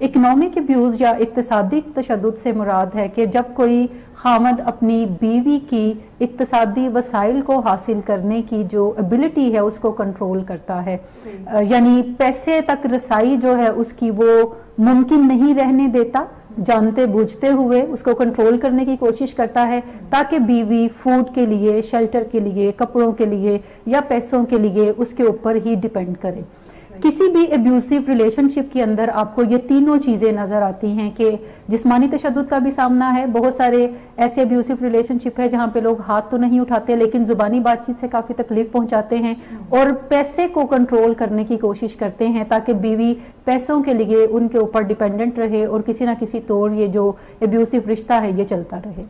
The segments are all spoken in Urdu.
اکنامک ابیوز یا اقتصادی تشدد سے مراد ہے کہ جب کوئی خامد اپنی بیوی کی اقتصادی وسائل کو حاصل کرنے کی جو ایبلٹی ہے اس کو کنٹرول کرتا ہے، یعنی پیسے تک رسائی جو ہے اس کی وہ ممکن نہیں رہنے دیتا، جانتے بوجھتے ہوئے اس کو کنٹرول کرنے کی کوشش کرتا ہے تاکہ بیوی فوڈ کے لیے، شیلٹر کے لیے، کپڑوں کے لیے یا پیسوں کے لیے اس کے اوپر ہی ڈیپینڈ کرے۔ کسی بھی ایبیوسیو ریلیشن شپ کے اندر آپ کو یہ تینوں چیزیں نظر آتی ہیں کہ جسمانی تشدد کا بھی سامنا ہے، بہت سارے ایسے ایبیوسیو ریلیشن شپ ہے جہاں پہ لوگ ہاتھ تو نہیں اٹھاتے لیکن زبانی بات چیت سے کافی تکلیف پہنچاتے ہیں اور پیسے کو کنٹرول کرنے کی کوشش کرتے ہیں تاکہ بیوی پیسوں کے لیے ان کے اوپر ڈیپینڈنٹ رہے اور کسی نہ کسی طور یہ جو ایبیوسیو رشتہ ہے یہ چلتا رہے۔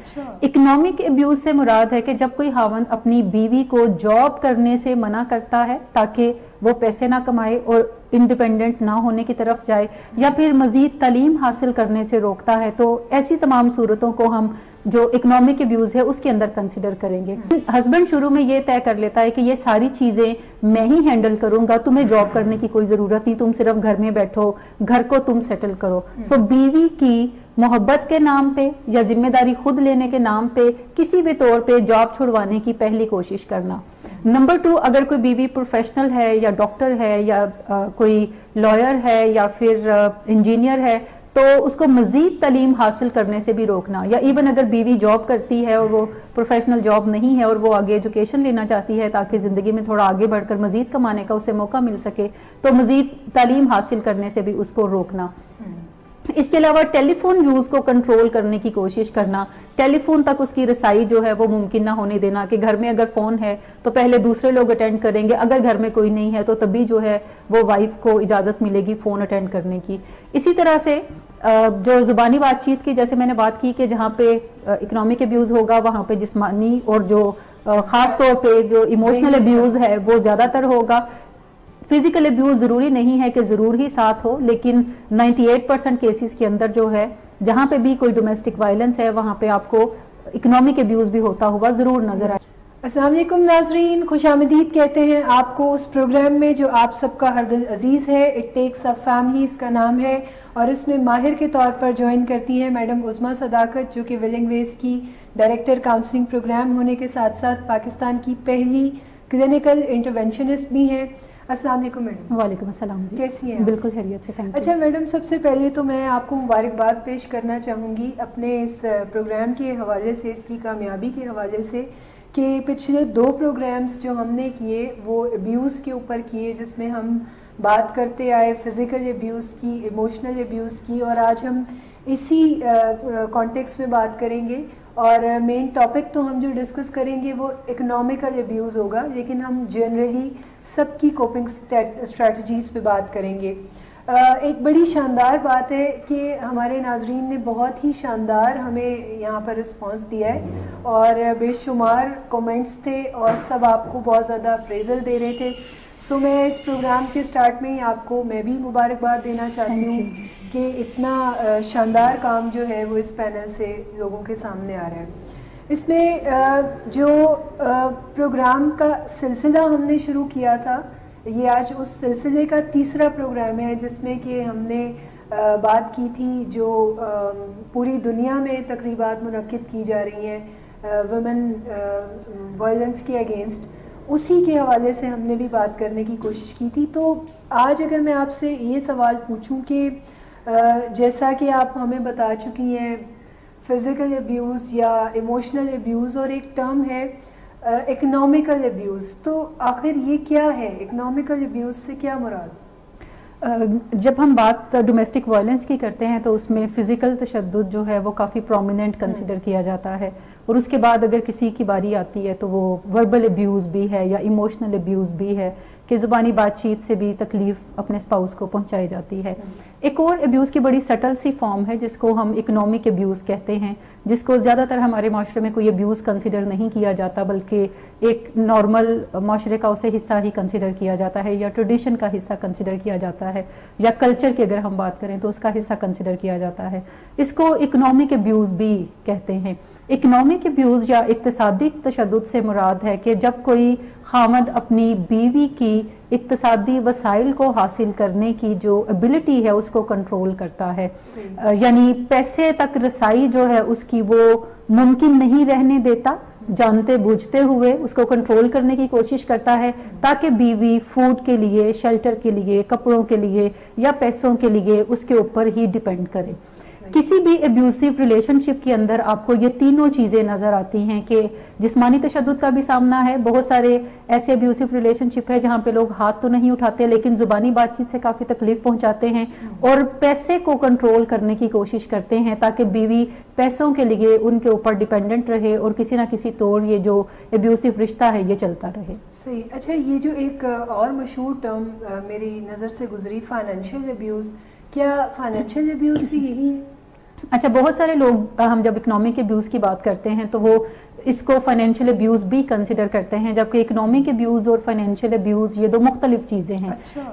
اکنامک ایبیوز سے مراد ہے کہ جب کوئی خاوند اپنی بیوی کو جاب کرنے سے منع کرتا ہے تاکہ وہ پیسے نہ کمائے اور انڈیپینڈنٹ نہ ہونے کی طرف جائے یا پھر مزید تعلیم حاصل کرنے سے روکتا ہے، تو ایسی تمام صورتوں کو ہم جو اکنامک ایبیوز ہے اس کے اندر کنسیڈر کریں گے۔ ہسبینڈ شروع میں یہ طے کر لیتا ہے کہ یہ ساری چیزیں میں ہی ہینڈل کروں گا، تمہیں جاب کرنے کی کوئی ضرورت نہیں، تم صرف گھر میں بیٹھو، گھر کو تم سیٹل کرو۔ سو بیوی کی محبت کے نام پہ یا ذمہ داری خود لینے کے نام پہ کسی بھی طور پہ جاب چھڑوانے کی پہلی کوشش کرنا۔ نمبر 2، اگر کوئی بیوی پروفیشنل ہے یا ڈاکٹر ہے یا کوئی لائر ہے یا پھر انجینئر ہے تو اس کو مزید تعلیم حاصل کرنے سے بھی روکنا، یا ایون اگر بیوی جاب کرتی ہے اور وہ پروفیشنل جاب نہیں ہے اور وہ آگے ایجوکیشن لینا چاہتی ہے تاکہ زندگی میں تھوڑا آگے بڑھ کر مزید کمانے کا اسے موقع مل سکے تو مزید تعلیم حاصل کرنے سے بھی اس کو روکنا۔ اس کے علاوہ ٹیلی فون یوز کو کنٹرول کرنے کی کوشش کرنا، ٹیلی فون تک اس کی رسائی جو ہے وہ ممکن نہ ہونے دینا کہ گھر میں اگر فون ہے تو پہلے دوسرے لوگ اٹینڈ کریں گے، اگر گھر میں کوئی نہیں ہے تو تبھی جو ہے وہ وائف کو اجازت ملے گی فون اٹینڈ کرنے کی۔ اسی طرح سے جو زبانی بات چیت کی جیسے میں نے بات کی کہ جہاں پہ اکنامک ایبیوز ہوگا وہاں پہ جسمانی اور جو خاص طور پہ جو ایموشنل ایبیوز ہے وہ زیادہ تر ہوگا۔ فزیکل ایبیوز ضروری نہیں ہے کہ ضرور ہی ساتھ ہو، لیکن 98% کیسز کے اندر جو ہے جہاں پہ بھی کوئی ڈومیسٹک وائلنس ہے وہاں پہ آپ کو اکنامک ایبیوز بھی ہوتا ہوا ضرور نظر آئے۔ السلام علیکم ناظرین، خوش آمدید کہتے ہیں آپ کو اس پروگرام میں جو آپ سب کا ہر دل عزیز ہے، اٹ ٹیکس اے فیملی اس کا نام ہے، اور اس میں ماہر کے طور پر جوائن کرتی ہیں میڈم عظمیٰ صداقت جو کہ ولنگ ویز کی ڈائریکٹر کاؤنسلنگ پروگرام ہونے کے ساتھ ساتھ پاکستان کی پہلی کلینکل انٹرونشنسٹ بھی ہیں۔ السلام علیکم میڈم۔ وعلیکم السلام جی، کیسی ہیں؟ بالکل خیریت سے۔ اچھا میڈم، سب سے پہلے تو میں آپ کو مبارکباد پیش کرنا چاہوں گی اپنے اس پروگرام کے حوالے سے، اس کی کامیابی کے حوالے سے، کہ پچھلے 2 پروگرامز جو ہم نے کیے وہ ایبیوز کے اوپر کیے جس میں ہم بات کرتے آئے فزیکل ایبیوز کی، ایموشنل ایبیوز کی، اور آج ہم اسی کانٹیکس میں بات کریں گے اور مین ٹاپک تو ہم جو ڈسکس کریں گے وہ اکنامکل ایبیوز ہوگا، لیکن ہم جنرلی سب کی کوپنگ اسٹریٹجیز پہ بات کریں گے۔ ایک بڑی شاندار بات ہے کہ ہمارے ناظرین نے بہت ہی شاندار ہمیں یہاں پر رسپانس دیا ہے اور بے شمار کومنٹس تھے اور سب آپ کو بہت زیادہ اپریزل دے رہے تھے۔ سو میں اس پروگرام کے سٹارٹ میں ہی آپ کو میں بھی مبارکباد دینا چاہتی ہوں کہ اتنا شاندار کام جو ہے وہ اس پینل سے لوگوں کے سامنے آ رہا ہے۔ اس میں جو پروگرام کا سلسلہ ہم نے شروع کیا تھا، یہ آج اس سلسلے کا تیسرا پروگرام ہے جس میں کہ ہم نے بات کی تھی جو پوری دنیا میں تقریبات منعقد کی جا رہی ہیں ویمن وائلنس کے اگینسٹ، اسی کے حوالے سے ہم نے بھی بات کرنے کی کوشش کی تھی۔ تو آج اگر میں آپ سے یہ سوال پوچھوں کہ جیسا کہ آپ ہمیں بتا چکی ہیں فزیکل ایبیوز یا ایموشنل ایبیوز، اور ایک ٹرم ہے اکنامکل ایبیوز، تو آخر یہ کیا ہے؟ اکنامکل ایبیوز سے کیا مراد؟ جب ہم بات ڈومیسٹک وائلنس کی کرتے ہیں تو اس میں فزیکل تشدد جو ہے وہ کافی پرومیننٹ کنسیڈر کیا جاتا ہے، اور اس کے بعد اگر کسی کی باری آتی ہے تو وہ وربل ایبیوز بھی ہے یا ایموشنل ایبیوز بھی ہے کہ زبانی بات چیت سے بھی تکلیف اپنے اسپاؤس کو پہنچائی جاتی ہے۔ ایک اور ایبیوز کی بڑی سٹل سی فارم ہے جس کو ہم اکنامک ایبیوز کہتے ہیں، جس کو زیادہ تر ہمارے معاشرے میں کوئی ایبیوز کنسیڈر نہیں کیا جاتا بلکہ ایک نارمل معاشرے کا اسے حصہ ہی کنسیڈر کیا جاتا ہے یا ٹریڈیشن کا حصہ کنسیڈر کیا جاتا ہے، یا کلچر کی اگر ہم بات کریں تو اس کا حصہ کنسیڈر کیا جاتا ہے۔ اس کو اکنامک ایبیوز بھی کہتے ہیں۔ اکنامک ابیوز یا اقتصادی تشدد سے مراد ہے کہ جب کوئی خامد اپنی بیوی کی اقتصادی وسائل کو حاصل کرنے کی جو ایبلٹی ہے اس کو کنٹرول کرتا ہے، یعنی پیسے تک رسائی جو ہے اس کی وہ ممکن نہیں رہنے دیتا، جانتے بوجھتے ہوئے اس کو کنٹرول کرنے کی کوشش کرتا ہے تاکہ بیوی فوڈ کے لیے، شیلٹر کے لیے، کپڑوں کے لیے یا پیسوں کے لیے اس کے اوپر ہی ڈیپینڈ کرے۔ کسی بھی ایبیوسیو ریلیشن شپ کے اندر آپ کو یہ تینوں چیزیں نظر آتی ہیں کہ جسمانی تشدد کا بھی سامنا ہے، بہت سارے ایسے ایبیوسیو ریلیشن شپ ہے جہاں پہ لوگ ہاتھ تو نہیں اٹھاتے لیکن زبانی بات چیت سے کافی تکلیف پہنچاتے ہیں اور پیسے کو کنٹرول کرنے کی کوشش کرتے ہیں تاکہ بیوی پیسوں کے لیے ان کے اوپر ڈیپینڈنٹ رہے اور کسی نہ کسی طور یہ جو ایبیوسیو رشتہ ہے یہ چلتا رہے۔ صحیح۔ اچھا، یہ جو ایک اور مشہور ٹرم میری نظر سے گزری، فائنینشیل ایبیوز، کیا فائنینشیل ایبیوز بھی یہی ہے؟ اچھا، بہت سارے لوگ ہم جب اکنامک ایبیوز کی بات کرتے ہیں تو وہ اس کو فائنینشیل ایبیوز بھی کنسیڈر کرتے ہیں، جبکہ اکنامک ایبیوز اور فائنینشیل ایبیوز یہ دو مختلف چیزیں ہیں۔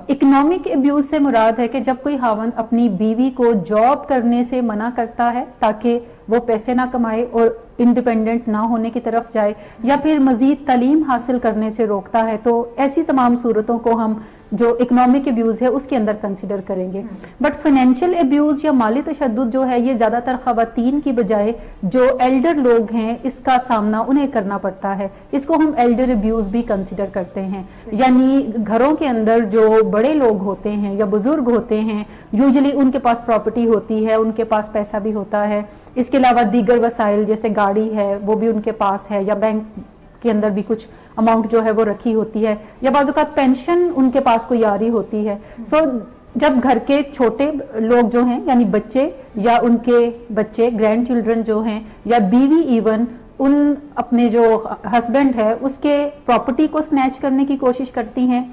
اکنامک ایبیوز سے مراد ہے کہ جب کوئی خاوند اپنی بیوی کو جاب کرنے سے منع کرتا ہے تاکہ وہ پیسے نہ کمائے اور انڈیپینڈنٹ نہ ہونے کی طرف جائے، یا پھر مزید تعلیم حاصل کرنے سے روکتا ہے، تو ایسی تمام صورتوں کو ہم جو اکنامک ایبیوز ہے اس کے اندر کنسیڈر کریں گے۔ بٹ فائنینشیل ایبیوز یا مالی تشدد جو ہے یہ زیادہ تر خواتین کی بجائے جو ایلڈر لوگ ہیں اس کا سامنا انہیں کرنا پڑتا ہے، اس کو ہم ایلڈر ایبیوز بھی کنسیڈر کرتے ہیں، یعنی گھروں کے اندر جو بڑے لوگ ہوتے ہیں یا بزرگ ہوتے ہیں، یوزلی ان کے پاس پراپرٹی ہوتی ہے، ان کے پاس پیسہ بھی ہوتا ہے، اس کے علاوہ دیگر وسائل جیسے گاڑی ہے وہ بھی ان کے پاس ہے، یا بینک کے اندر بھی کچھ اماؤنٹ جو ہے وہ رکھی ہوتی ہے، یا بعض اوقات پینشن ان کے پاس کوئی آ رہی ہوتی ہے۔ سو جب گھر کے چھوٹے لوگ جو ہیں یعنی بچے یا ان کے بچے، گرینڈ چلڈرن جو ہیں، یا بیوی ایون ان اپنے جو ہسبینڈ ہے اس کے پراپرٹی کو سنیچ کرنے کی کوشش کرتی ہیں،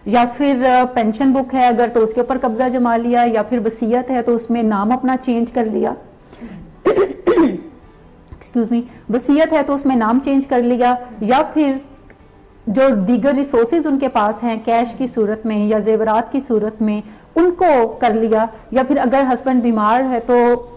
یا پھر پینشن بک ہے اگر تو اس کے اوپر قبضہ جما لیا، یا پھر وصیت ہے تو اس میں نام اپنا چینج کر لیا، ایکسکیوز می، وصیت ہے تو اس میں نام چینج کر لیا، یا پھر جو دیگر ریسورسز ان کے پاس ہیں کیش کی صورت میں یا زیورات کی صورت میں ان کو کر لیا، یا پھر اگر ہسبینڈ بیمار ہے تو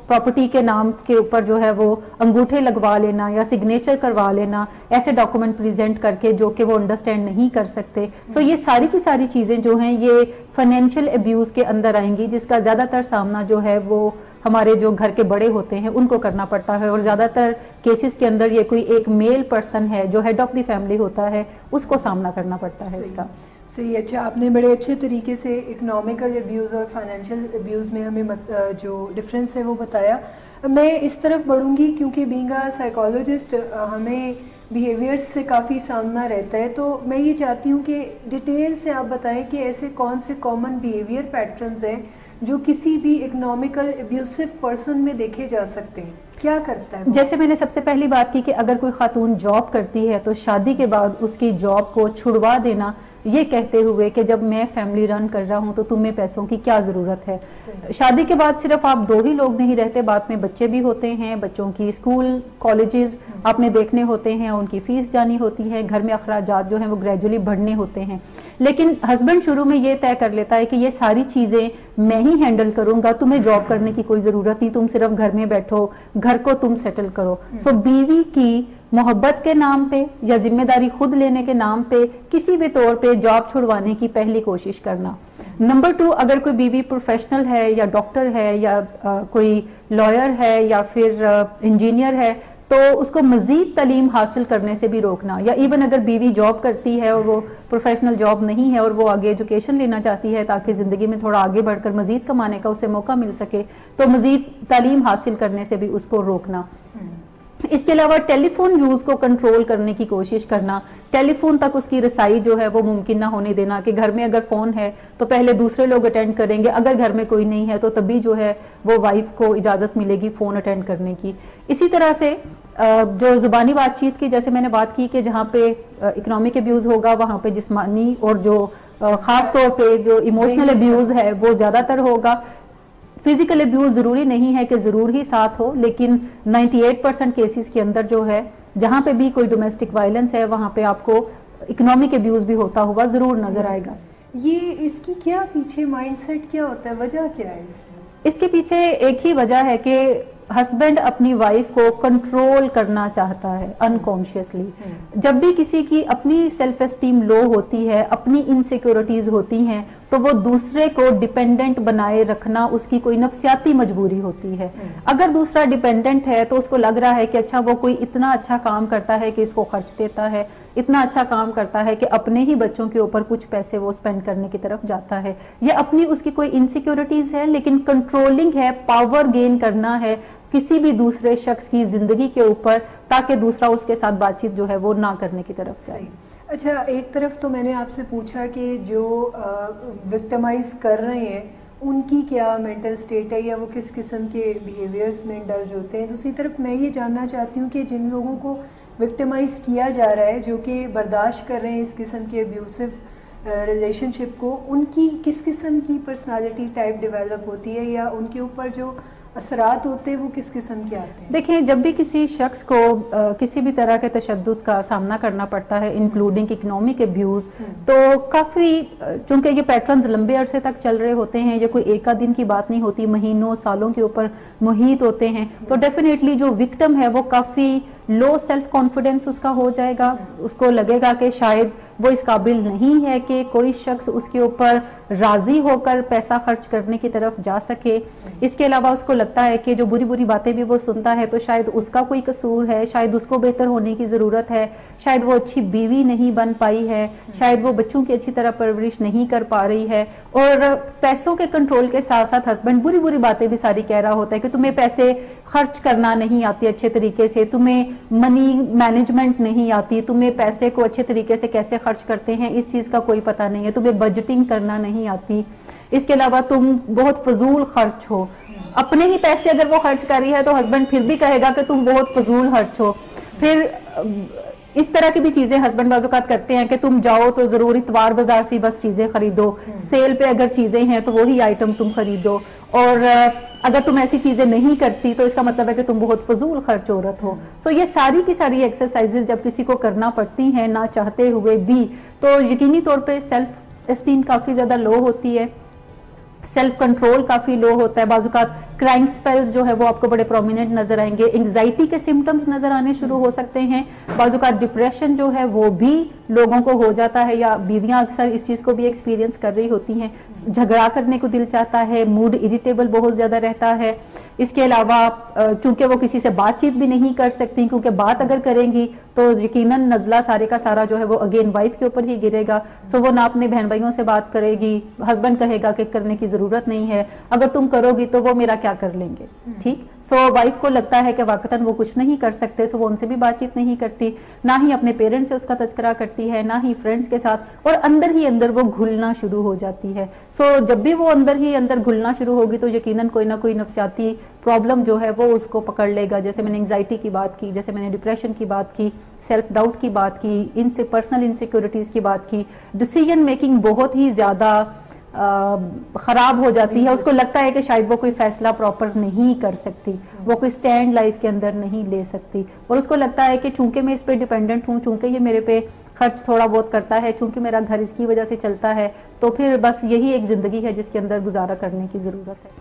پراپرٹی کے نام کے اوپر جو ہے وہ انگوٹھے لگوا لینا یا سگنیچر کروا لینا، ایسے ڈاکومنٹ پریزنٹ کر کے جو کہ وہ انڈرسٹینڈ نہیں کر سکتے۔ سو یہ ساری کی ساری چیزیں جو ہیں یہ فائنینشیل ایبیوز کے اندر آئیں گی، جس کا زیادہ تر سامنا جو ہے وہ ہمارے جو گھر کے بڑے ہوتے ہیں ان کو کرنا پڑتا ہے، اور زیادہ تر کیسز کے اندر یہ کوئی ایک میل پرسن ہے جو ہیڈ آف دی فیملی ہوتا ہے اس کو سامنا کرنا پڑتا ہے اس کا۔ صحیح۔ اچھا، آپ نے بڑے اچھے طریقے سے اکنامیکل ایبیوز اور فائنینشیل ایبیوز میں ہمیں جو ڈفرینس ہے وہ بتایا۔ میں اس طرف بڑھوں گی کیونکہ بینگ اے سائیکالوجسٹ ہمیں بیہیویئرس سے کافی سامنا رہتا ہے، تو میں یہ چاہتی ہوں کہ ڈیٹیل سے آپ بتائیں کہ ایسے کون سے کامن بیہیویئر پیٹرنز ہیں جو کسی بھی اکنامیکل ایبیوسو پرسن میں دیکھے جا سکتے ہیں، کیا کرتا ہے؟ جیسے میں نے سب سے پہلی بات کی کہ اگر کوئی خاتون جاب کرتی ہے تو شادی کے بعد اس کی جاب کو چھڑوا دینا، یہ کہتے ہوئے کہ جب میں فیملی رن کر رہا ہوں تو تمہیں پیسوں کی کیا ضرورت ہے۔ شادی کے بعد صرف آپ دو ہی لوگ نہیں رہتے، بعد میں بچے بھی ہوتے ہیں، بچوں کی اسکول کالجز آپ نے دیکھنے ہوتے ہیں، ان کی فیس جانی ہوتی ہے، گھر میں اخراجات جو ہیں وہ گریجولی بڑھنے ہوتے ہیں، لیکن ہسبینڈ شروع میں یہ طے کر لیتا ہے کہ یہ ساری چیزیں میں ہی ہینڈل کروں گا، تمہیں جاب کرنے کی کوئی ضرورت نہیں، تم صرف گھر میں بیٹھو، گھر کو تم سیٹل کرو۔ سو بیوی کی محبت کے نام پہ یا ذمہ داری خود لینے کے نام پہ کسی بھی طور پہ جاب چھڑوانے کی پہلی کوشش کرنا۔ نمبر 2، اگر کوئی بیوی پروفیشنل ہے یا ڈاکٹر ہے یا کوئی لائر ہے یا پھر انجینئر ہے تو اس کو مزید تعلیم حاصل کرنے سے بھی روکنا، یا ایون اگر بیوی جاب کرتی ہے اور وہ پروفیشنل جاب نہیں ہے اور وہ آگے ایجوکیشن لینا چاہتی ہے تاکہ زندگی میں تھوڑا آگے بڑھ کر مزید کمانے کا اسے موقع مل سکے تو مزید تعلیم حاصل کرنے سے بھی اس کو روکنا۔ اس کے علاوہ ٹیلی فون یوز کو کنٹرول کرنے کی کوشش کرنا، ٹیلی فون تک اس کی رسائی جو ہے وہ ممکن نہ ہونے دینا کہ گھر میں اگر فون ہے تو پہلے دوسرے لوگ اٹینڈ کریں گے، اگر گھر میں کوئی نہیں ہے تو تبھی جو ہے وہ وائف کو اجازت ملے گی فون اٹینڈ کرنے کی۔ اسی طرح سے جو زبانی بات چیت کی، جیسے میں نے بات کی کہ جہاں پہ اکنامک ایبیوز ہوگا وہاں پہ جسمانی اور جو خاص طور پہ جو ایموشنل ایبیوز ہے وہ زیادہ تر ہوگا۔ فزیکل ایبیوز ضروری نہیں ہے کہ ضرور ہی ساتھ ہو، لیکن 98% کیسز کے اندر جو ہے جہاں پہ بھی کوئی ڈومیسٹک وائلنس ہے وہاں پہ آپ کو اکنامک ایبیوز بھی ہوتا ہوا ضرور نظر آئے گا۔ یہ اس کی کیا پیچھے مائنڈ سیٹ کیا ہوتا ہے، وجہ کیا ہے اس کی؟ اس کے پیچھے ایک ہی وجہ ہے کہ ہسبینڈ اپنی وائف کو کنٹرول کرنا چاہتا ہے انکانشیسلی. جب بھی کسی کی اپنی سیلف اسٹیم لو ہوتی ہے, اپنی انسیکیورٹیز ہوتی ہیں, تو وہ دوسرے کو ڈیپینڈنٹ بنائے رکھنا اس کی کوئی نفسیاتی مجبوری ہوتی ہے. اگر دوسرا ڈیپینڈنٹ ہے تو اس کو لگ رہا ہے کہ اچھا وہ کوئی اتنا اچھا کام کرتا ہے کہ اس کو خرچ دیتا ہے, اتنا اچھا کام کرتا ہے کہ اپنے ہی بچوں کے اوپر کچھ پیسے وہ سپینڈ کرنے کی طرف جاتا ہے. یہ اپنی اس کی کوئی انسیکیورٹیز ہے, لیکن کنٹرولنگ ہے, پاور گین کرنا ہے کسی بھی دوسرے شخص کی زندگی کے اوپر, تاکہ دوسرا اس کے ساتھ بات چیت جو ہے وہ نہ کرنے کی طرف جائے. اچھا, ایک طرف تو میں نے آپ سے پوچھا کہ جو وکٹمائز کر رہے ہیں ان کی کیا مینٹل سٹیٹ ہے یا وہ کس قسم کے بیہیویئرز میں انڈلج ہوتے ہیں. دوسری طرف میں یہ جاننا چاہتی ہوں کہ جن لوگوں کو وکٹمائز کیا جا رہا ہے, جو کہ برداشت کر رہے ہیں اس قسم کے ابیوسو ریلیشن شپ کو, ان کی کس قسم کی پرسنالٹی ٹائپ ڈیولپ ہوتی ہے یا ان کے اوپر جو اثرات ہوتے ہیں وہ کس قسم کے آتے ہیں؟ دیکھیں, جب بھی کسی شخص کو کسی بھی طرح کے تشدد کا سامنا کرنا پڑتا ہے, انکلوڈنگ اکنامک ابیوز, تو کافی, چونکہ یہ پیٹرنز لمبے عرصے تک چل رہے ہوتے ہیں, یہ کوئی ایک آدھ دن کی بات نہیں ہوتی, مہینوں سالوں کے اوپر محیط ہوتے ہیں, تو ڈیفینیٹلی جو وکٹم ہے وہ کافی لو سیلف کانفیڈنس اس کا ہو جائے گا. اس کو لگے گا کہ شاید وہ اس قابل نہیں ہے کہ کوئی شخص اس کے اوپر راضی ہو کر پیسہ خرچ کرنے کی طرف جا سکے. اس کے علاوہ اس کو لگتا ہے کہ جو بری بری باتیں بھی وہ سنتا ہے تو شاید اس کا کوئی قصور ہے, شاید اس کو بہتر ہونے کی ضرورت ہے, شاید وہ اچھی بیوی نہیں بن پائی ہے, شاید وہ بچوں کی اچھی طرح پرورش نہیں کر پا رہی ہے. اور پیسوں کے کنٹرول کے ساتھ ساتھ ہسبینڈ بری بری باتیں بھی ساری کہہ رہا ہوتا ہے کہ تمہیں پیسے خرچ کرنا نہیں آتی اچھے طریقے سے, تمہیں منی مینجمنٹ نہیں آتی, تمہیں پیسے کو اچھے طریقے سے کیسے خرچ کرتے ہیں اس چیز کا کوئی پتہ نہیں ہے, تمہیں بجٹنگ کرنا نہیں آتی, اس کے علاوہ تم بہت فضول خرچ ہو. اپنے ہی پیسے اگر وہ خرچ کر رہی ہے تو ہسبینڈ پھر بھی کہے گا کہ تم بہت فضول خرچ ہو. پھر اس طرح کی بھی چیزیں ہسبینڈ بعض اوقات کرتے ہیں کہ تم جاؤ تو ضرور اتوار بازار سے بس چیزیں خریدو, سیل پہ اگر چیزیں ہیں تو وہی آئٹم تم خریدو, اور اگر تم ایسی چیزیں نہیں کرتی تو اس کا مطلب ہے کہ تم بہت فضول خرچ عورت ہو. سو یہ ساری کی ساری ایکسرسائزز جب کسی کو کرنا پڑتی ہیں نہ چاہتے ہوئے بھی, تو یقینی طور پہ سیلف اسٹیم کافی زیادہ لو ہوتی ہے, سیلف کنٹرول کافی لو ہوتا ہے. بعض اوقات کرائنگ سپیلز جو ہے وہ آپ کو بڑے پرومیننٹ نظر آئیں گے, انگزائٹی کے سمٹمز نظر آنے شروع ہو سکتے ہیں, بعض اوقات ڈپریشن جو ہے وہ بھی لوگوں کو ہو جاتا ہے, یا بیویاں اکثر اس چیز کو بھی ایکسپیرینس کر رہی ہوتی ہیں, جھگڑا کرنے کو دل چاہتا ہے, موڈ اریٹیبل بہت زیادہ رہتا ہے. اس کے علاوہ چونکہ وہ کسی سے بات چیت بھی نہیں کر سکتی, کیونکہ بات اگر کریں گی تو یقیناً نزلہ سارے کا سارا جو ہے وہ اگین وائف کے اوپر ہی گرے گا. سو وہ نہ اپنے بہن بھائیوں سے بات کرے گی, ہسبینڈ کہے گا کہ کرنے کی ضرورت نہیں ہے, اگر تم کرو گی تو وہ میرا کیا کر لیں گے. ٹھیک, سو وائف کو لگتا ہے کہ واقعتاً وہ کچھ نہیں کر سکتے, سو وہ ان سے بھی بات چیت نہیں کرتی, نہ ہی اپنے پیرنٹس سے اس کا تذکرہ کرتی ہے, نہ ہی فرینڈس کے ساتھ, اور اندر ہی اندر وہ گھلنا شروع ہو جاتی ہے. سو جب بھی وہ اندر ہی اندر گھلنا شروع ہوگی تو یقیناً کوئی نہ کوئی نفسیاتی پرابلم جو ہے وہ اس کو پکڑ لے گا. جیسے میں نے انگزائٹی کی بات کی, جیسے میں نے ڈپریشن کی بات کی, سیلف ڈاؤٹ کی بات کی, ان سے پرسنل انسیکیورٹیز کی بات کی, ڈیسیژن میکنگ بہت ہی زیادہ خراب ہو جاتی ہے. اس کو لگتا ہے کہ شاید وہ کوئی فیصلہ پراپر نہیں کر سکتی, وہ کوئی سٹینڈ لائف کے اندر نہیں لے سکتی, اور اس کو لگتا ہے کہ چونکہ میں اس پہ ڈیپینڈنٹ ہوں, چونکہ یہ میرے پہ خرچ تھوڑا بہت کرتا ہے, چونکہ میرا گھر اس کی وجہ سے چلتا ہے, تو پھر بس یہی ایک زندگی ہے جس کے اندر گزارا کرنے کی ضرورت ہے.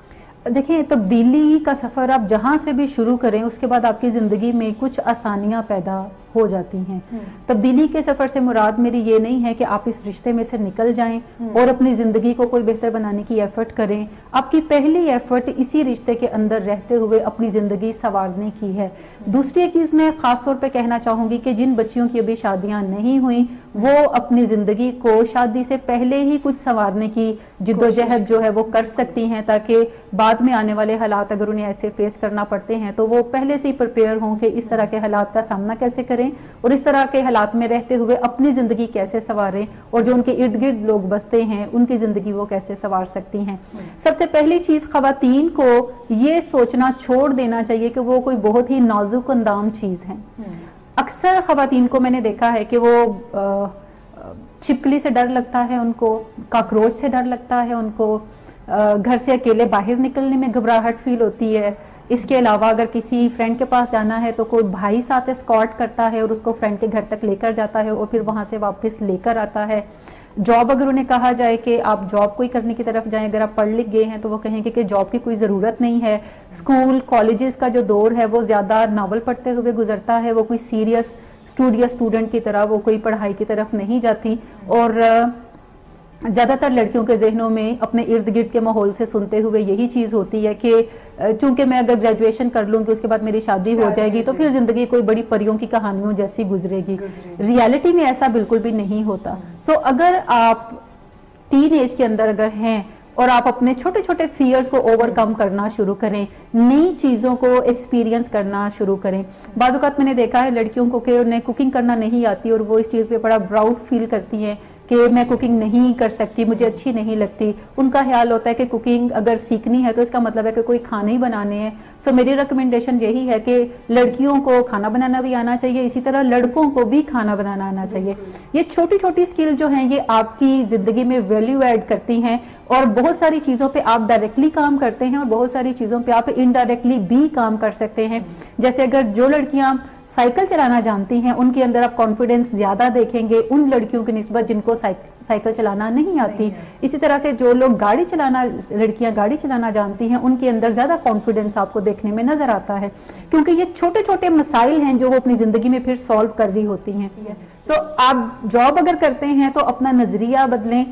دیکھیں, تبدیلی کا سفر آپ جہاں سے بھی شروع کریں اس کے بعد آپ کی زندگی میں کچھ آسانیاں پیدا ہو جاتی ہیں. تبدیلی کے سفر سے مراد میری یہ نہیں ہے کہ آپ اس رشتے میں سے نکل جائیں اور اپنی زندگی کو کوئی بہتر بنانے کی ایفرٹ کریں. آپ کی پہلی ایفرٹ اسی رشتے کے اندر رہتے ہوئے اپنی زندگی سنوارنے کی ہے. دوسری ایک چیز میں خاص طور پہ کہنا چاہوں گی کہ جن بچیوں کی ابھی شادیاں نہیں ہوئیں وہ اپنی زندگی کو شادی سے پہلے ہی کچھ سنوارنے کی جدوجہد جو ہے وہ کر سکتی ہیں, تاکہ بعد میں آنے والے حالات اگر انہیں ایسے فیس کرنا پڑتے ہیں تو وہ پہلے سے ہی پریپیئر ہوں کہ اس طرح کے حالات کا سامنا کیسے کریں اور اس طرح کے حالات میں رہتے ہوئے اپنی زندگی کیسے سنواریں, اور جو ان کے ارد گرد لوگ بستے ہیں ان کی زندگی وہ کیسے سنوار سکتی ہیں. سب سے پہلی چیز, خواتین کو یہ سوچنا چھوڑ دینا چاہیے کہ وہ کوئی بہت ہی نازک اندام چیز ہیں. اکثر خواتین کو میں نے دیکھا ہے کہ وہ چھپکلی سے ڈر لگتا ہے, ان کو کاکروچ سے ڈر لگتا ہے, ان کو گھر سے اکیلے باہر نکلنے میں گھبراہٹ فیل ہوتی ہے. اس کے علاوہ اگر کسی فرینڈ کے پاس جانا ہے تو کوئی بھائی ساتھ اسکارٹ کرتا ہے اور اس کو فرینڈ کے گھر تک لے کر جاتا ہے اور پھر وہاں سے واپس لے کر آتا ہے. جاب اگر انہیں کہا جائے کہ آپ جاب کوئی کرنے کی طرف جائیں، اگر آپ پڑھ لکھ گئے ہیں تو وہ کہیں گے کہ جاب کی کوئی ضرورت نہیں ہے. اسکول کالجز کا جو دور ہے وہ زیادہ ناول پڑھتے ہوئے گزرتا ہے، وہ کوئی سیریس اسٹوڈنٹ کی طرح وہ کوئی پڑھائی کی طرف نہیں جاتی. اور زیادہ تر لڑکیوں کے ذہنوں میں اپنے ارد گرد کے ماحول سے سنتے ہوئے یہی چیز ہوتی ہے کہ چونکہ میں اگر گریجویشن کر لوں گی اس کے بعد میری شادی ہو جائے گی تو پھر زندگی کوئی بڑی پریوں کی کہانیوں جیسی گزرے گی. ریالٹی میں ایسا بالکل بھی نہیں ہوتا. سو اگر آپ ٹین ایج کے اندر اگر ہیں اور آپ اپنے چھوٹے چھوٹے فیئرز کو اوور کم کرنا شروع کریں، نئی چیزوں کو ایکسپیرینس کرنا شروع کریں. بعض اوقات میں نے دیکھا ہے لڑکیوں کو کہ انہیں کوکنگ کرنا نہیں آتی اور وہ اس چیز پہ بڑا پراؤڈ فیل کرتی ہیں کہ میں کوکنگ نہیں کر سکتی، مجھے اچھی نہیں لگتی. ان کا خیال ہوتا ہے کہ کوکنگ اگر سیکھنی ہے تو اس کا مطلب ہے کہ کوئی کھانے ہی بنانے ہیں. سو میری ریکمنڈیشن یہی ہے کہ لڑکیوں کو کھانا بنانا بھی آنا چاہیے، اسی طرح لڑکوں کو بھی کھانا بنانا آنا چاہیے. یہ چھوٹی چھوٹی سکل جو ہیں یہ آپ کی زندگی میں ویلیو ایڈ کرتی ہیں اور بہت ساری چیزوں پہ آپ ڈائریکٹلی کام کرتے ہیں اور بہت ساری چیزوں پہ آپ انڈائریکٹلی بھی کام کر سکتے ہیں. جیسے اگر جو لڑکیاں سائیکل چلانا جانتی ہیں ان کے اندر آپ کانفیڈنس زیادہ دیکھیں گے ان لڑکیوں کی نسبت جن کو سائیکل چلانا نہیں آتی. اسی طرح سے جو لوگ لڑکیاں گاڑی چلانا جانتی ہیں ان کے اندر زیادہ کانفیڈنس آپ کو دیکھنے میں نظر آتا ہے، کیونکہ یہ چھوٹے چھوٹے مسائل ہیں جو وہ اپنی زندگی میں پھر سالو کر رہی ہوتی ہیں. سو آپ جاب اگر کرتے ہیں تو اپنا نظریہ بدلیں،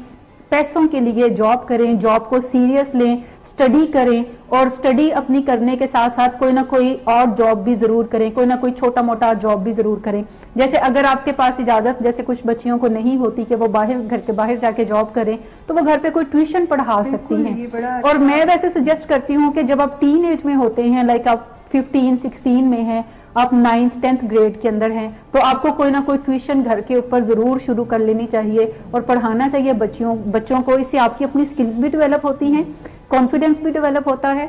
پیسوں کے لیے جاب کریں، جاب کو سیریس لیں، سٹڈی کریں اور سٹڈی اپنی کرنے کے ساتھ ساتھ کوئی نہ کوئی اور جاب بھی ضرور کریں، کوئی نہ کوئی چھوٹا موٹا جاب بھی ضرور کریں. جیسے اگر آپ کے پاس اجازت جیسے کچھ بچیوں کو نہیں ہوتی کہ وہ گھر کے باہر جا کے جاب کریں تو وہ گھر پہ کوئی ٹیوشن پڑھا سکتی ہیں. اور میں ویسے سجیسٹ کرتی ہوں کہ جب آپ ٹین ایج میں ہوتے ہیں، لائک آپ 15-16 میں ہیں، آپ 9th 10th گریڈ کے اندر ہیں، تو آپ کو کوئی نہ کوئی ٹیوشن گھر کے اوپر ضرور شروع کر لینی چاہیے اور پڑھانا چاہیے بچوں کو. اس سے آپ کی اپنی سکلز بھی ڈیولپ ہوتی ہیں، کانفیڈنس بھی ڈیولپ ہوتا ہے،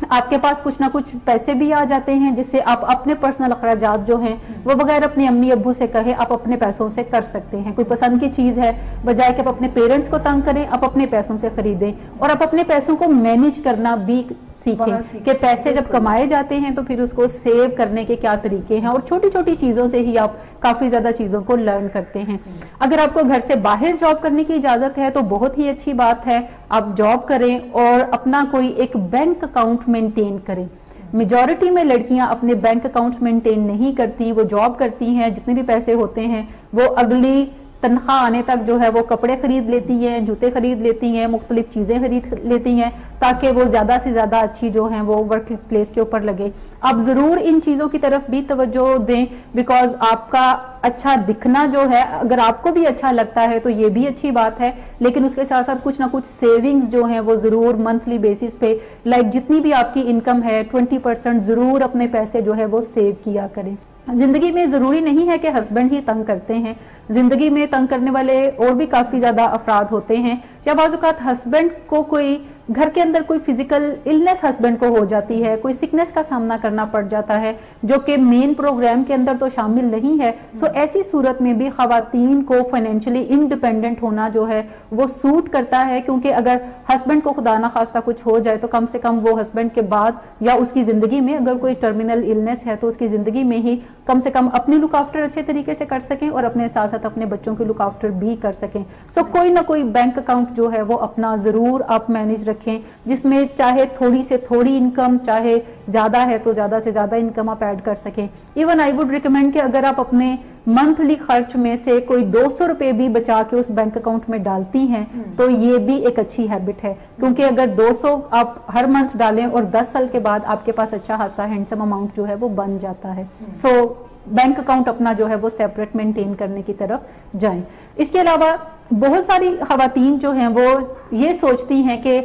آپ کے پاس کچھ نہ کچھ پیسے بھی آ جاتے ہیں جس سے آپ اپنے پرسنل اخراجات جو ہیں وہ بغیر اپنی امی ابو سے کہے آپ اپنے پیسوں سے کر سکتے ہیں. کوئی پسند کی چیز ہے، بجائے کہ آپ اپنے پیرنٹس کو تنگ کریں آپ اپنے پیسوں سے خریدیں اور آپ اپنے پیسوں کو مینیج کرنا بھی سیکھیں کہ پیسے جب کمائے جاتے ہیں تو پھر اس کو سیو کرنے کے کیا طریقے ہیں. اور چھوٹی چھوٹی چیزوں سے ہی آپ کافی زیادہ چیزوں کو لرن کرتے ہیں. اگر آپ کو گھر سے باہر جاب کرنے کی اجازت ہے تو بہت ہی اچھی بات ہے، آپ جاب کریں اور اپنا کوئی ایک بینک اکاؤنٹ مینٹین کریں. میجورٹی میں لڑکیاں اپنے بینک اکاؤنٹس مینٹین نہیں کرتی، وہ جاب کرتی ہیں، جتنے بھی پیسے ہوتے ہیں وہ اگلی تنخواہ آنے تک جو ہے وہ کپڑے خرید لیتی ہیں، جوتے خرید لیتی ہیں، مختلف چیزیں خرید لیتی ہیں تاکہ وہ زیادہ سے زیادہ اچھی جو ہیں وہ ورک پلیس کے اوپر لگے. آپ ضرور ان چیزوں کی طرف بھی توجہ دیں بیکاز آپ کا اچھا دکھنا جو ہے اگر آپ کو بھی اچھا لگتا ہے تو یہ بھی اچھی بات ہے، لیکن اس کے ساتھ ساتھ کچھ نہ کچھ سیونگز جو ہیں وہ ضرور منتھلی بیسس پہ لائک جتنی بھی آپ کی انکم ہے 20% ضرور اپنے پیسے جو ہے وہ سیو کیا کریں. زندگی میں ضروری نہیں ہے کہ ہسبینڈ ہی تنگ کرتے ہیں، زندگی میں تنگ کرنے والے اور بھی کافی زیادہ افراد ہوتے ہیں. جب بعض اوقات ہسبینڈ کو کوئی گھر کے اندر کوئی فزیکل النس ہسبینڈ کو ہو جاتی ہے، کوئی سکنس کا سامنا کرنا پڑ جاتا ہے جو کہ مین پروگرام کے اندر تو شامل نہیں ہے، سو ایسی صورت میں بھی خواتین کو فائنینشلی انڈیپینڈنٹ ہونا جو ہے وہ سوٹ کرتا ہے. کیونکہ اگر ہسبینڈ کو خدا نخواستہ کچھ ہو جائے تو کم سے کم وہ ہسبینڈ کے بعد یا اس کی زندگی میں اگر کوئی ٹرمینل النس ہے تو اس کی زندگی میں ہی کم سے کم اپنی لک آفٹر اچھے طریقے سے کر سکیں اور اپنے ساتھ ساتھ اپنے بچوں کی لک آفٹر بھی کر سکیں. سو کوئی نہ کوئی بینک اکاؤنٹ جو ہے وہ اپنا ضرور آپ مینیج رکھیں جس میں چاہے تھوڑی سے تھوڑی انکم، چاہے زیادہ ہے تو زیادہ سے زیادہ انکم آپ ایڈ کر سکیں. ایون آئی وڈ ریکمینڈ کہ اگر آپ اپنے منتھلی خرچ میں سے کوئی 200 روپے بھی بچا کے اس بینک اکاؤنٹ میں ڈالتی ہیں تو یہ بھی ایک اچھی ہیبٹ ہے. کیونکہ اگر 200 آپ ہر منتھ ڈالیں اور 10 سال کے بعد آپ کے پاس اچھا خاصا ہینڈسم اماؤنٹ جو ہے وہ بن جاتا ہے. سو بینک اکاؤنٹ اپنا جو ہے وہ سیپریٹ مینٹین کرنے کی طرف جائیں. اس کے علاوہ بہت ساری خواتین جو ہیں وہ یہ سوچتی ہیں کہ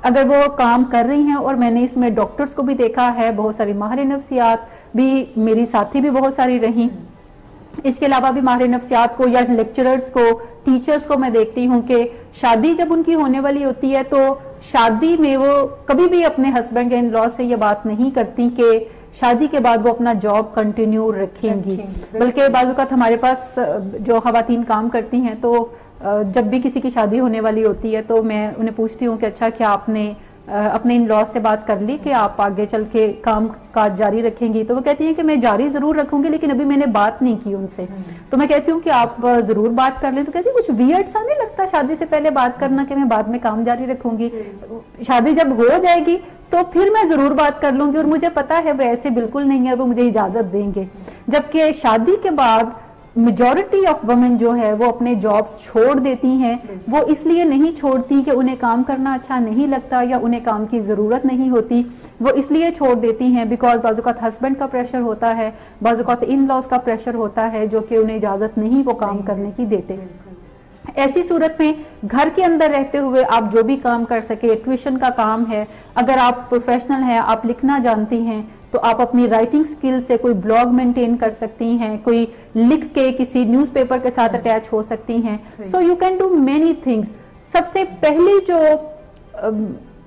اگر وہ کام کر رہی ہیں، اور میں نے اس میں ڈاکٹرز کو بھی دیکھا ہے، بہت ساری ماہر نفسیات بھی میری ساتھی بھی بہت ساری رہیں، اس کے علاوہ بھی ماہر نفسیات کو یا لیکچررز کو، ٹیچرز کو میں دیکھتی ہوں کہ شادی جب ان کی ہونے والی ہوتی ہے تو شادی میں وہ کبھی بھی اپنے ہسبینڈ یا ان لا سے یہ بات نہیں کرتی کہ شادی کے بعد وہ اپنا جاب کنٹینیو رکھیں گی. بلکہ بعض اوقات ہمارے پاس جو خواتین کام کرتی ہیں تو جب بھی کسی کی شادی ہونے والی ہوتی ہے تو میں انہیں پوچھتی ہوں کہ اچھا کیا آپ نے اپنے ان لاز سے بات کر لی کہ آپ آگے چل کے کام کاج جاری رکھیں گی، تو وہ کہتی ہیں کہ میں جاری ضرور رکھوں گی لیکن ابھی میں نے بات نہیں کی ان سے. تو میں کہتی ہوں کہ آپ ضرور بات کر لیں. تو کہتی ہیں کچھ ویئرڈ سا نہیں لگتا شادی سے پہلے بات کرنا کہ میں بعد میں کام جاری رکھوں گی؟ شادی جب ہو جائے گی تو پھر میں ضرور بات کر لوں گی، اور مجھے پتا ہے وہ ایسے بالکل نہیں ہے، وہ مجھے اجازت دیں گے. جبکہ شادی کے بعد میجورٹی آف وومن جو ہے وہ اپنے جابز چھوڑ دیتی ہیں. وہ اس لیے نہیں چھوڑتی کہ انہیں کام کرنا اچھا نہیں لگتا یا انہیں کام کی ضرورت نہیں ہوتی، وہ اس لیے چھوڑ دیتی ہیں بیکاز بعض اوقات ہسبینڈ کا پریشر ہوتا ہے، بعض اوقات ان لاز کا پریشر ہوتا ہے جو کہ انہیں اجازت نہیں وہ کام کرنے کی دیتے. ایسی صورت میں گھر کے اندر رہتے ہوئے آپ جو بھی کام کر سکے، ٹیوشن کا کام ہے، اگر آپ پروفیشنل ہیں، آپ لکھنا جانتی ہیں تو آپ اپنی رائٹنگ سکل سے کوئی بلاگ مینٹین کر سکتی ہیں، کوئی لکھ کے کسی نیوز پیپر کے ساتھ اٹیچ ہو سکتی ہیں. So you can do many things. سب سے پہلی جو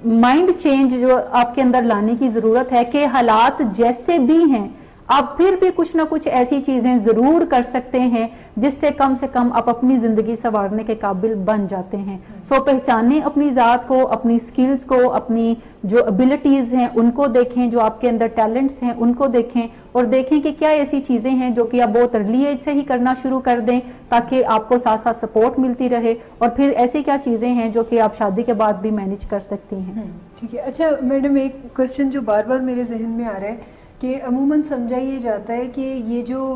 مائنڈ چینج جو آپ کے اندر لانے کی ضرورت ہے کہ حالات جیسے بھی ہیں آپ پھر بھی کچھ نہ کچھ ایسی چیزیں ضرور کر سکتے ہیں جس سے کم آپ اپنی زندگی سنوارنے کے قابل بن جاتے ہیں. سو پہچانیں اپنی ذات کو، اپنی سکلز کو، اپنی جو ابیلٹیز ہیں ان کو دیکھیں، جو آپ کے اندر ٹیلنٹس ہیں ان کو دیکھیں، اور دیکھیں کہ کیا ایسی چیزیں ہیں جو کہ آپ بہت ارلی ایج سے ہی کرنا شروع کر دیں تاکہ آپ کو ساتھ ساتھ سپورٹ ملتی رہے، اور پھر ایسی کیا چیزیں ہیں جو کہ آپ شادی کے بعد بھی مینیج کر سکتی ہیں. ٹھیک ہے. اچھا میڈم، ایک کوسچن جو بار بار میرے ذہن میں آ رہا ہے کہ عموماً سمجھا یہ جاتا ہے کہ یہ جو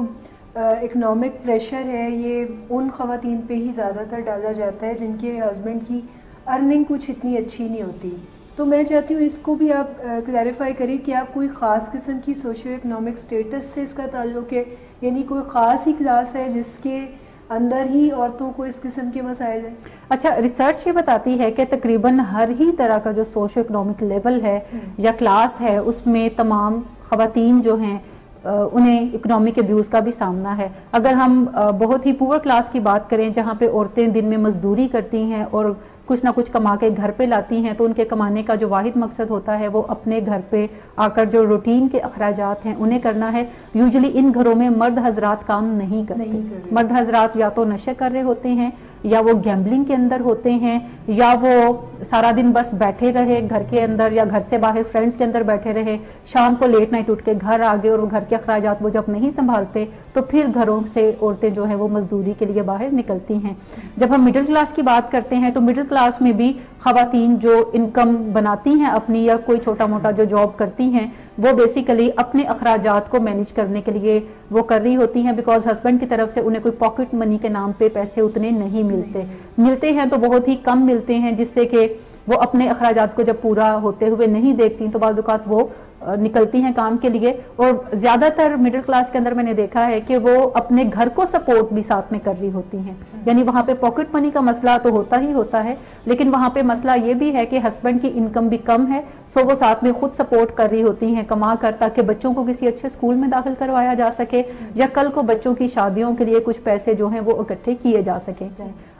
اکنامک پریشر ہے یہ ان خواتین پہ ہی زیادہ تر ڈالا جاتا ہے جن کے ہسبینڈ کی ارننگ کچھ اتنی اچھی نہیں ہوتی. تو میں چاہتی ہوں اس کو بھی آپ کلیریفائی کریں کہ آپ کوئی خاص قسم کی سوشیو اکنامک سٹیٹس سے اس کا تعلق ہے، یعنی کوئی خاص ہی کلاس ہے جس کے اندر ہی عورتوں کو اس قسم کے مسائل ہیں؟ اچھا، ریسرچ یہ بتاتی ہے کہ تقریباً ہر ہی طرح کا جو سوشو اکنامک لیول ہے یا کلاس ہے اس میں تمام خواتین جو ہیں انہیں اکنامک ابیوز کا بھی سامنا ہے. اگر ہم بہت ہی پور کلاس کی بات کریں جہاں پہ عورتیں دن میں مزدوری کرتی ہیں اور کچھ نہ کچھ کما کے گھر پہ لاتی ہیں، تو ان کے کمانے کا جو واحد مقصد ہوتا ہے وہ اپنے گھر پہ آ کر جو روٹین کے اخراجات ہیں انہیں کرنا ہے. یوزلی ان گھروں میں مرد حضرات کام نہیں کرتے. مرد حضرات یا تو نشے کر رہے ہوتے ہیں، یا وہ گیمبلنگ کے اندر ہوتے ہیں، یا وہ سارا دن بس بیٹھے رہے گھر کے اندر یا گھر سے باہر فرینڈز کے اندر بیٹھے رہے، شام کو لیٹ نائٹ اٹھ کے گھر آ گئے اور گھر کے اخراجات وہ جب نہیں سنبھالتے تو پھر گھروں سے عورتیں جو ہیں وہ مزدوری کے لیے باہر نکلتی ہیں. جب ہم مڈل کلاس کی بات کرتے ہیں تو مڈل کلاس میں بھی خواتین جو انکم بناتی ہیں اپنی یا کوئی چھوٹا موٹا جو جاب کرتی ہیں وہ بیسیکلی اپنے اخراجات کو مینیج کرنے کے لیے وہ کر رہی ہوتی ہیں، بیکاز ہسبینڈ کی طرف سے انہیں کوئی پاکٹ منی کے نام پہ پیسے اتنے نہیں ملتے ہیں تو بہت ہی کم ملتے ہیں، جس سے کہ وہ اپنے اخراجات کو جب پورا ہوتے ہوئے نہیں دیکھتی تو بعض اوقات وہ نکلتی ہیں کام کے لیے. اور زیادہ تر مڈل کلاس کے اندر میں نے دیکھا ہے کہ وہ اپنے گھر کو سپورٹ بھی ساتھ میں کر رہی ہوتی ہیں. یعنی وہاں پہ پاکٹ منی کا مسئلہ تو ہوتا ہی ہوتا ہے، لیکن وہاں پہ مسئلہ یہ بھی ہے کہ ہسبینڈ کی انکم بھی کم ہے، سو وہ ساتھ میں خود سپورٹ کر رہی ہوتی ہیں کما کر، تاکہ بچوں کو کسی اچھے اسکول میں داخل کروایا جا سکے یا کل کو بچوں کی شادیوں کے لیے کچھ پیسے جو ہیں وہ اکٹھے کیے جا سکیں.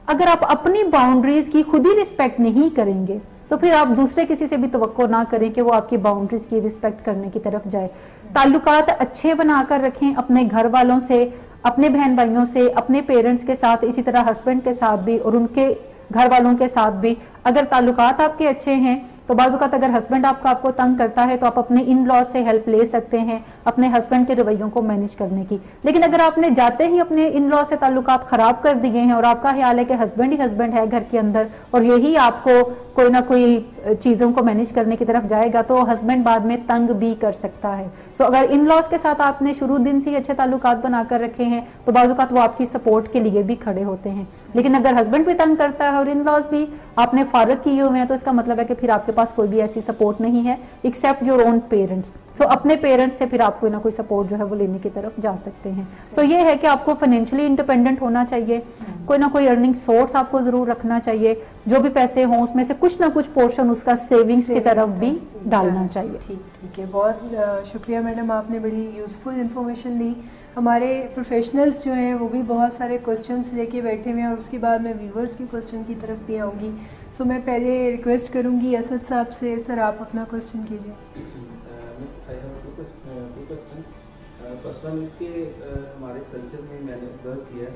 اگر آپ اپنی باؤنڈریز کی خود ہی رسپیکٹ نہیں کریں گے تو پھر آپ دوسرے کسی سے بھی توقع نہ کریں کہ وہ آپ کی باؤنڈریز کی رسپیکٹ کرنے کی طرف جائے. تعلقات اچھے بنا کر رکھیں اپنے گھر والوں سے، اپنے بہن بھائیوں سے، اپنے پیرنٹس کے ساتھ، اسی طرح ہسبینڈ کے ساتھ بھی اور ان کے گھر والوں کے ساتھ بھی. اگر تعلقات آپ کے اچھے ہیں تو بعض اوقات اگر ہسبینڈ آپ کو تنگ کرتا ہے تو آپ اپنے ان لاز سے ہیلپ لے سکتے ہیں اپنے ہسبینڈ کے رویوں کو مینیج کرنے کی. لیکن اگر آپ نے جاتے ہی اپنے ان لاز سے تعلقات خراب کر دیے ہیں اور آپ کا خیال ہے کہ ہسبینڈ ہی ہسبینڈ ہے گھر کے اندر اور یہی آپ کو کوئی نہ کوئی چیزوں کو مینیج کرنے کی طرف جائے گا تو ہسبینڈ بعد میں تنگ بھی کر سکتا ہے. سو اگر ان لاز کے ساتھ آپ نے شروع دن سے ہی اچھے تعلقات بنا کر رکھے ہیں تو بعض اوقات وہ آپ کی سپورٹ کے لیے بھی کھڑے ہوتے ہیں. لیکن اگر ہسبینڈ بھی تنگ کرتا ہے اور ان لاز بھی آپ نے فارغ کیے ہوئے ہیں تو اس کا مطلب ہے کہ پھر آپ کے پاس کوئی بھی ایسی سپورٹ نہیں ہے ایکسیپٹ یور اون پیرنٹس. سو اپنے پیرنٹس سے پھر آپ کوئی نہ کوئی سپورٹ جو ہے وہ لینے کی طرف جا سکتے ہیں. سو یہ ہے کہ آپ کو فائنینشلی انڈیپینڈنٹ ہونا چاہیے، کوئی نہ کوئی ارننگ سورس آپ کو ضرور رکھنا چاہیے، جو بھی پیسے ہوں اس میں سے کچھ نہ کچھ پورشن اس کا سیونگز کی طرف بھی ڈالنا چاہیے. ٹھیک ہے، بہت شکریہ میڈم، آپ نے بڑی یوزفل انفارمیشن دی. ہمارے پروفیشنلز جو ہیں وہ بھی بہت سارے کوسچنس لے کے بیٹھے ہوئے ہیں اور اس کے بعد میں ویورز کی کوسچن کی طرف بھی آؤں گی. سو میں پہلے ریکویسٹ کروں گی اسد صاحب سے. سر آپ اپنا کوسچن کیجیے. فرسٹ ون اس کے ہمارے کلچر میں نے آبزرو کیا ہے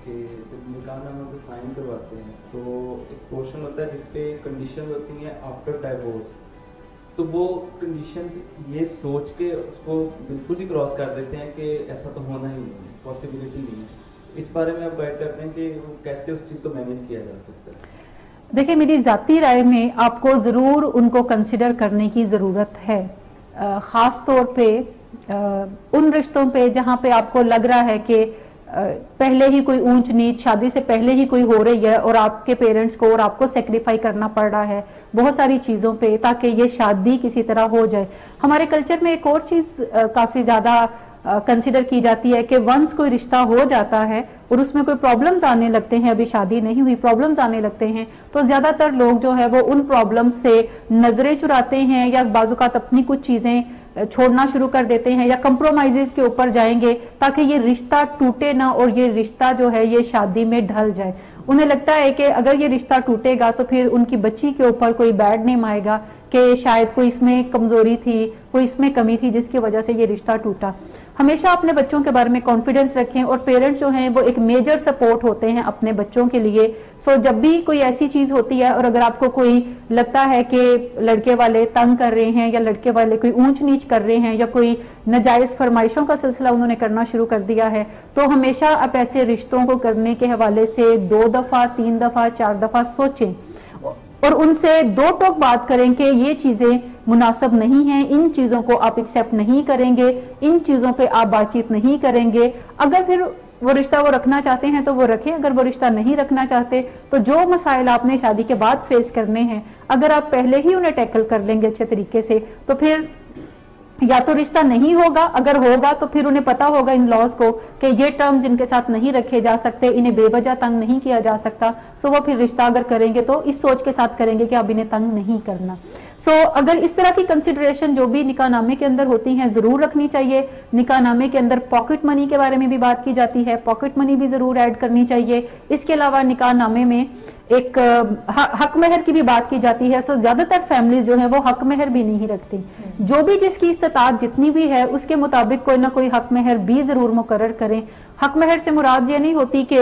کہ جب نکاح نامہ پہ سائن کرواتے ہیں تو ایک پورشن ہوتا ہے جس پہ کنڈیشن ہوتی ہیں آفٹر ڈائیورس، تو وہ کنڈیشن یہ سوچ کے اس کو بالکل ہی کراس کر دیتے ہیں کہ ایسا تو ہونا ہی نہیں ہے، پاسبلٹی نہیں ہے. اس بارے میں آپ گائڈ کرتے ہیں کہ وہ کیسے اس چیز کو مینیج کیا جا سکتا ہے؟ دیکھیں میری ذاتی رائے میں آپ کو ضرور ان کو کنسیڈر کرنے کی ضرورت ہے، خاص طور پہ ان رشتوں پہ جہاں پہ آپ کو لگ رہا ہے کہ پہلے ہی کوئی اونچ نیچ شادی سے پہلے ہی کوئی ہو رہی ہے اور آپ کے پیرنٹس کو اور آپ کو سیکریفائی کرنا پڑ رہا ہے بہت ساری چیزوں پہ تاکہ یہ شادی کسی طرح ہو جائے. ہمارے کلچر میں ایک اور چیز کافی زیادہ کنسیڈر کی جاتی ہے کہ ونس کوئی رشتہ ہو جاتا ہے اور اس میں کوئی پرابلمز آنے لگتے ہیں، ابھی شادی نہیں ہوئی پرابلمز آنے لگتے ہیں، تو زیادہ تر لوگ جو ہے وہ ان پرابلمز سے نظریں چراتے ہیں یا بعض اوقات اپنی کچھ چیزیں چھوڑنا شروع کر دیتے ہیں یا کمپرومائزز کے اوپر جائیں گے تاکہ یہ رشتہ ٹوٹے نہ اور یہ رشتہ جو ہے یہ شادی میں ڈھل جائے. انہیں لگتا ہے کہ اگر یہ رشتہ ٹوٹے گا تو پھر ان کی بچی کے اوپر کوئی بیڈ نیم آئے گا کہ شاید کوئی اس میں کمزوری تھی، کوئی اس میں کمی تھی جس کی وجہ سے یہ رشتہ ٹوٹا. ہمیشہ اپنے بچوں کے بارے میں کانفیڈنس رکھیں اور پیرنٹس جو ہیں وہ ایک میجر سپورٹ ہوتے ہیں اپنے بچوں کے لیے. سو جب بھی کوئی ایسی چیز ہوتی ہے اور اگر آپ کو کوئی لگتا ہے کہ لڑکے والے تنگ کر رہے ہیں یا لڑکے والے کوئی اونچ نیچ کر رہے ہیں یا کوئی ناجائز فرمائشوں کا سلسلہ انہوں نے کرنا شروع کر دیا ہے، تو ہمیشہ آپ ایسے رشتوں کو کرنے کے حوالے سے 2 دفعہ 3 دفعہ 4 دفعہ سوچیں اور ان سے 2 ٹوک بات کریں کہ یہ چیزیں مناسب نہیں ہیں، ان چیزوں کو آپ ایکسیپٹ نہیں کریں گے، ان چیزوں پہ آپ بات چیت نہیں کریں گے. اگر پھر وہ رشتہ وہ رکھنا چاہتے ہیں تو وہ رکھیں، اگر وہ رشتہ نہیں رکھنا چاہتے تو جو مسائل آپ نے شادی کے بعد فیس کرنے ہیں اگر آپ پہلے ہی انہیں ٹیکل کر لیں گے اچھے طریقے سے تو پھر یا تو رشتہ نہیں ہوگا، اگر ہوگا تو پھر انہیں پتا ہوگا ان لاز کو کہ یہ ٹرمز ان کے ساتھ نہیں رکھے جا سکتے، انہیں بے وجہ تنگ نہیں کیا جا سکتا. سو وہ پھر رشتہ اگر کریں گے تو اس سوچ کے ساتھ کریں گے کہ اب انہیں تنگ نہیں کرنا. سو اگر اس طرح کی کنسیڈریشن جو بھی نکاح نامے کے اندر ہوتی ہیں ضرور رکھنی چاہیے. نکاح نامے کے اندر پاکٹ منی کے بارے میں بھی بات کی جاتی ہے، پاکٹ منی بھی ضرور ایڈ کرنی چاہیے. اس کے علاوہ نکاح نامے میں ایک حق مہر کی بھی بات کی جاتی ہے. سو زیادہ تر فیملیز جو ہیں وہ حق مہر بھی نہیں رکھتی، جو بھی جس کی استطاعت جتنی بھی ہے اس کے مطابق کوئی نہ کوئی حق مہر بھی ضرور مقرر کریں. حق مہر سے مراد یہ نہیں ہوتی کہ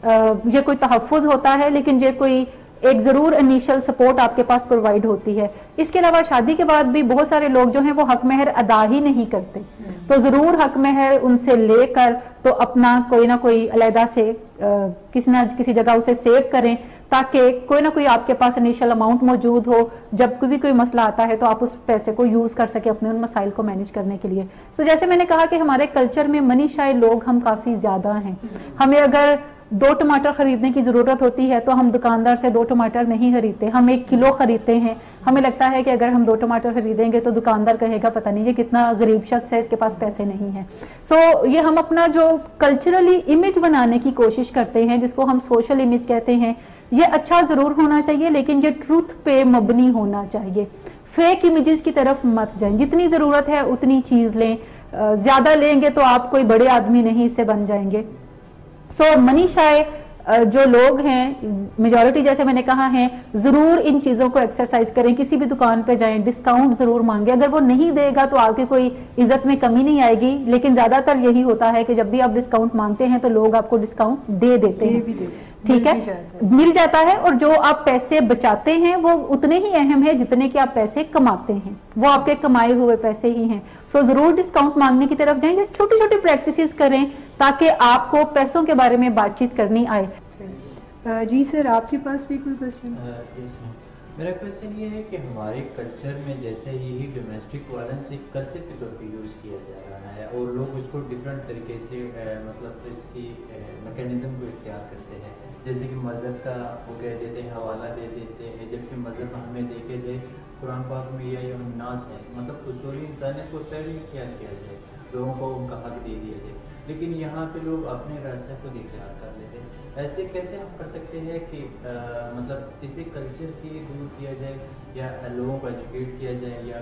یہ کوئی تحفظ ہوتا ہے، لیکن یہ کوئی ایک ضرور انیشل سپورٹ آپ کے پاس پرووائڈ ہوتی ہے. اس کے علاوہ شادی کے بعد بھی بہت سارے لوگ جو ہیں وہ حق مہر ادا ہی نہیں کرتے، تو ضرور حق مہر ان سے لے کر تو اپنا کوئی نہ کوئی علیحدہ سے کسی نہ کسی جگہ اسے سیو کریں تاکہ کوئی نہ کوئی آپ کے پاس انیشل اماؤنٹ موجود ہو، جب بھی کوئی مسئلہ آتا ہے تو آپ اس پیسے کو یوز کر سکیں اپنے ان مسائل کو مینیج کرنے کے لیے. سو جیسے میں نے کہا کہ ہمارے کلچر میں منی شائع لوگ ہم کافی زیادہ ہیں. ہمیں اگر 2 ٹماٹر خریدنے کی ضرورت ہوتی ہے تو ہم دکاندار سے 2 ٹماٹر نہیں خریدتے، ہم 1 کلو خریدتے ہیں. ہمیں لگتا ہے کہ اگر ہم 2 ٹماٹر خریدیں گے تو دکاندار کہے گا پتہ نہیں یہ کتنا غریب شخص ہے، اس کے پاس پیسے نہیں ہیں. سو یہ ہم اپنا جو کلچرلی امیج بنانے کی کوشش کرتے ہیں جس کو ہم سوشل امیج کہتے ہیں، یہ اچھا ضرور ہونا چاہیے لیکن یہ ٹروتھ پہ مبنی ہونا چاہیے. فیک امیجز کی طرف مت جائیں، جتنی ضرورت ہے اتنی چیز لیں، زیادہ لیں گے تو آپ کوئی بڑے آدمی نہیں اس سے بن جائیں گے. سو منی شائع جو لوگ ہیں میجورٹی جیسے میں نے کہا ہیں ضرور ان چیزوں کو ایکسرسائز کریں. کسی بھی دکان پہ جائیں ڈسکاؤنٹ ضرور مانگیں، اگر وہ نہیں دے گا تو آپ کی کوئی عزت میں کمی نہیں آئے گی، لیکن زیادہ تر یہی ہوتا ہے کہ جب بھی آپ ڈسکاؤنٹ مانگتے ہیں تو لوگ آپ کو ڈسکاؤنٹ دے دیتے ہیں، ٹھیک ہے، مل جاتا ہے. اور جو آپ پیسے بچاتے ہیں وہ اتنے ہی اہم ہے جتنے کہ آپ پیسے کماتے ہیں، وہ آپ کے کمائے ہوئے پیسے ہی ہیں. سو ضرور ڈسکاؤنٹ مانگنے کی طرف جائیں، جو چھوٹی چھوٹی پریکٹسز کریں تاکہ آپ کو پیسوں کے بارے میں بات چیت کرنی آئے. جی سر، آپ کے پاس بھی کوئی کوشچن؟ میرا کوشچن یہ ہے کہ ہمارے کلچر میں جیسے یہی ڈومیسٹک وائلنس ایک کلچر کے طور پہ یوز کیا جا رہا ہے اور لوگ اس کو ڈفرینٹ طریقے سے مطلب اس کی میکینزم کو اختیار کرتے ہیں. جیسے کہ مذہب کا وہ کہہ دیتے ہیں، حوالہ دے دیتے ہیں، جبکہ مذہب ہمیں دیکھے جائے قرآن پاک میں یہ الناس ہے، مطلب اصولی انسانیت کو پہلے اختیار کیا جائے، لوگوں کو ان کا حق دے دیا جائے. لیکن یہاں پہ لوگ اپنے راستے کو اختیار کر لیتے ہیں. ایسے کیسے ہم کر سکتے ہیں کہ مطلب اسے کلچر سے دور کیا جائے یا لوگوں کو ایجوکیٹ کیا جائے یا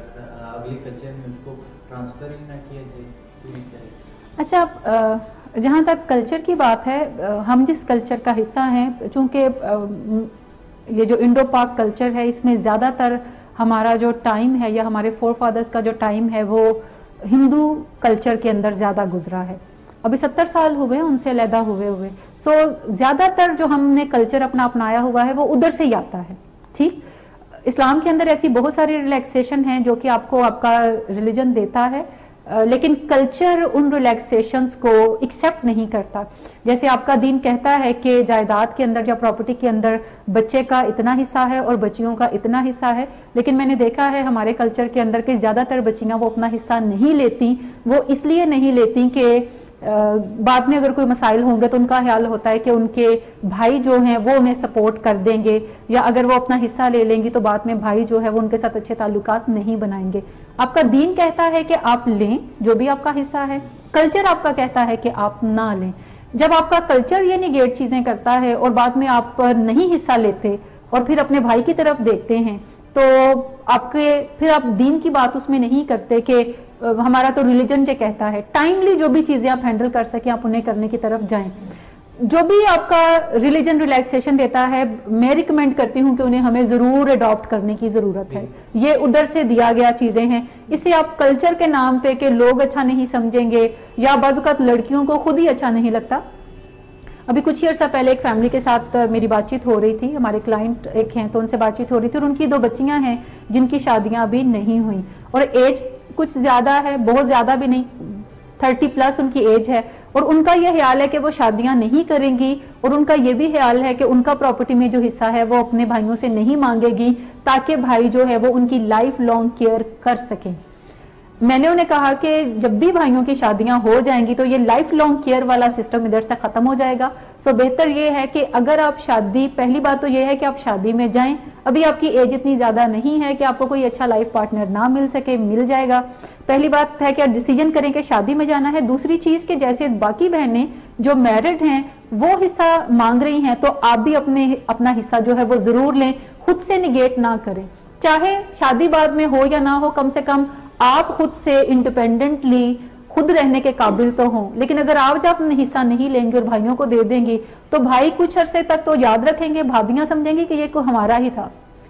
اگلے کلچر میں اس کو ٹرانسفر ہی نہ کیا جائے پوری طرح سے؟ اچھا، جہاں تک کلچر کی بات ہے، ہم جس کلچر کا حصہ ہیں، چونکہ یہ جو انڈو پاک کلچر ہے اس میں زیادہ تر ہمارا جو ٹائم ہے یا ہمارے فور فادرز کا جو ٹائم ہے وہ ہندو کلچر کے اندر زیادہ گزرا ہے. ابھی 70 سال ہوئے ان سے علیحدہ ہوئے. سو زیادہ تر جو ہم نے کلچر اپنا اپنایا ہوا ہے وہ ادھر سے ہی آتا ہے. ٹھیک, اسلام کے اندر ایسی بہت ساری ریلیکسیشن ہیں جو کہ آپ کو آپ کا ریلیجن دیتا ہے, لیکن کلچر ان ریلیکسیشنز کو ایکسیپٹ نہیں کرتا. جیسے آپ کا دین کہتا ہے کہ جائیداد کے اندر یا پراپرٹی کے اندر بچے کا اتنا حصہ ہے اور بچیوں کا اتنا حصہ ہے, لیکن میں نے دیکھا ہے ہمارے کلچر کے اندر کہ زیادہ تر بچیاں وہ اپنا حصہ نہیں لیتی. وہ اس لیے نہیں لیتی کہ بعد میں اگر کوئی مسائل ہوں گے تو ان کا خیال ہوتا ہے کہ ان کے بھائی جو ہیں وہ انہیں سپورٹ کر دیں گے, یا اگر وہ اپنا حصہ لے لیں گی تو بعد میں بھائی جو ہے وہ ان کے ساتھ اچھے تعلقات نہیں بنائیں گے. آپ کا دین کہتا ہے کہ آپ لیں جو بھی آپ کا حصہ ہے, کلچر آپ کا کہتا ہے کہ آپ نہ لیں. جب آپ کا کلچر یہ نیگیٹ چیزیں کرتا ہے اور بعد میں آپ نہیں حصہ لیتے اور پھر اپنے بھائی کی طرف دیکھتے ہیں, تو آپ کے پھر آپ دین کی بات اس میں نہیں کرتے کہ ہمارا تو ریلیجن جو کہتا ہے. ٹائملی جو بھی چیزیں آپ ہینڈل کر سکیں آپ انہیں کرنے کی طرف جائیں. جو بھی آپ کا ریلیجن ریلیکسیشن دیتا ہے میں ریکمینڈ کرتی ہوں کہ انہیں ہمیں ضرور اڈاپٹ کرنے کی ضرورت ہے. یہ ادھر سے دیا گیا چیزیں ہیں, اسے آپ کلچر کے نام پہ کہ لوگ اچھا نہیں سمجھیں گے یا بعض اوقات لڑکیوں کو خود ہی اچھا نہیں لگتا. ابھی کچھ ہی عرصہ پہلے ایک فیملی کے ساتھ میری بات چیت ہو رہی تھی, ہمارے کلائنٹ ایک ہیں تو ان سے بات چیت ہو رہی تھی, اور ان کی 2 بچیاں ہیں جن کی شادیاں ابھی نہیں ہوئیں اور ایج کچھ زیادہ ہے, بہت زیادہ بھی نہیں, 30+ ان کی ایج ہے, اور ان کا یہ خیال ہے کہ وہ شادیاں نہیں کریں گی, اور ان کا یہ بھی خیال ہے کہ ان کا پراپرٹی میں جو حصہ ہے وہ اپنے بھائیوں سے نہیں مانگے گی تاکہ بھائی جو ہے وہ ان کی لائف لانگ کیئر کر سکیں. میں نے انہیں کہا کہ جب بھی بھائیوں کی شادیاں ہو جائیں گی تو یہ لائف لانگ کیئر والا سسٹم ادھر سے ختم ہو جائے گا. سو بہتر یہ ہے کہ اگر آپ شادی, پہلی بات تو یہ ہے کہ آپ شادی میں جائیں, ابھی آپ کی ایج اتنی زیادہ نہیں ہے کہ آپ کو کوئی اچھا لائف پارٹنر نہ مل سکے, مل جائے گا. پہلی بات ہے کہ آپ ڈیسیجن کریں کہ شادی میں جانا ہے. دوسری چیز کہ جیسے باقی بہنیں جو میرڈ ہیں وہ حصہ مانگ رہی ہیں تو آپ بھی اپنا حصہ جو ہے وہ ضرور لیں, خود سے نگیٹ نہ کریں. چاہے شادی بعد میں ہو یا نہ ہو, کم سے کم آپ خود سے انڈیپینڈنٹلی خود رہنے کے قابل تو ہوں. لیکن اگر آپ جب اپنا حصہ نہیں لیں گے اور بھائیوں کو دے دیں گے تو بھائی کچھ عرصے تک تو یاد رکھیں گے, بھابیاں سمجھیں گے کہ یہ کوئی ہمارا ہی تھا,